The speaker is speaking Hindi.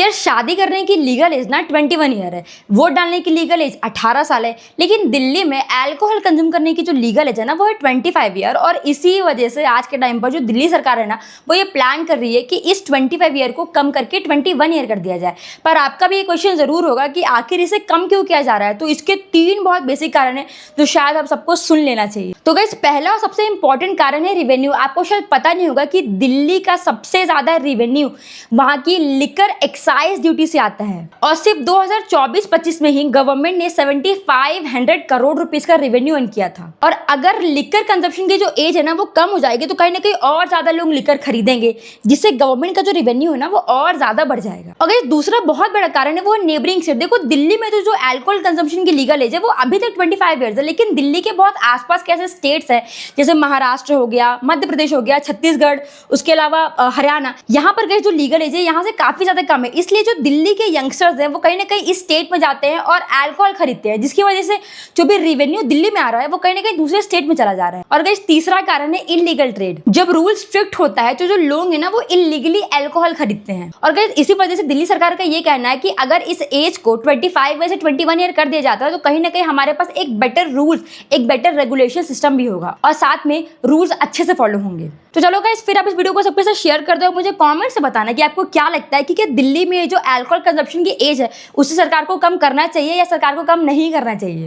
यार शादी करने की लीगल एज ना 21 ईयर है, वोट डालने की लीगल एज 18 साल है, लेकिन दिल्ली में अल्कोहल कंज्यूम करने की जो लीगल एज है ना वो है 25 ईयर। और इसी वजह से आज के टाइम पर जो दिल्ली सरकार है ना वो ये प्लान कर रही है कि इस 25 ईयर को कम करके 21 ईयर कर दिया जाए। पर आपका भी ये क्वेश्चन जरूर होगा कि आखिर इसे कम क्यों किया जा रहा है। तो इसके 3 बहुत बेसिक कारण है जो शायद आप सबको सुन लेना चाहिए। तो गाइस पहला और सबसे इंपॉर्टेंट कारण है रिवेन्यू। आपको शायद पता नहीं होगा कि दिल्ली का सबसे ज्यादा रिवेन्यू वहां की लिकर एक्साइज ड्यूटी से आता है और सिर्फ 2024-25 में ही गवर्नमेंट ने 7500 करोड़ रुपीस का रिवेन्यू अर्न किया था। और अगर लिकर कंजप्शन की जो एज है ना वो कम हो जाएगी तो कहीं ना कहीं और ज्यादा लोग लिकर खरीदेंगे, जिससे गवर्नमेंट का जो रिवेन्यू है ना वो और ज्यादा बढ़ जाएगा। और दूसरा बहुत बड़ा कारण है वो नेबरिंग स्टेट। देखो दिल्ली में तो जो अल्कोहल कंजप्शन की लीगल एज है वो अभी तक 25 ईयर्स है, लेकिन दिल्ली के बहुत आसपास के ऐसे स्टेट्स है जैसे महाराष्ट्र हो गया, मध्य प्रदेश हो गया, छत्तीसगढ़, उसके अलावा हरियाणा, यहाँ पर गए जो लीगल एज है यहाँ से काफी ज्यादा कम है। इसलिए जो दिल्ली के यंगस्टर्स हैं वो कहीं ना कहीं इस स्टेट में जाते हैं और अल्कोहल खरीदते हैं, जिसकी वजह से जो भी रेवेन्यू दिल्ली में आ रहा है वो कहीं ना कहीं दूसरे स्टेट में चला जा रहा है। और गाइस तीसरा कारण है इलीगल ट्रेड। जब रूल स्ट्रिक्ट होता है तो जो लोग हैं ना वो इलीगली अल्कोहल खरीदते हैं। और गाइस इसी वजह से दिल्ली सरकार का ये कहना है कि अगर इस एज को 25 ईयर से 21 ईयर कर दिया जाता है तो कहीं ना कहीं हमारे पास एक बेटर रूल्स, एक बेटर रेगुलेशन सिस्टम भी होगा और साथ में रूल्स अच्छे से फॉलो होंगे। तो चलो गाइस फिर आप इस वीडियो को सबके साथ शेयर कर दो। मुझे कमेंट से बताना कि आपको क्या लगता है कि क्या दिल्ली में जो अल्कोहल कंजप्शन की एज है उसे सरकार को कम करना चाहिए या सरकार को कम नहीं करना चाहिए।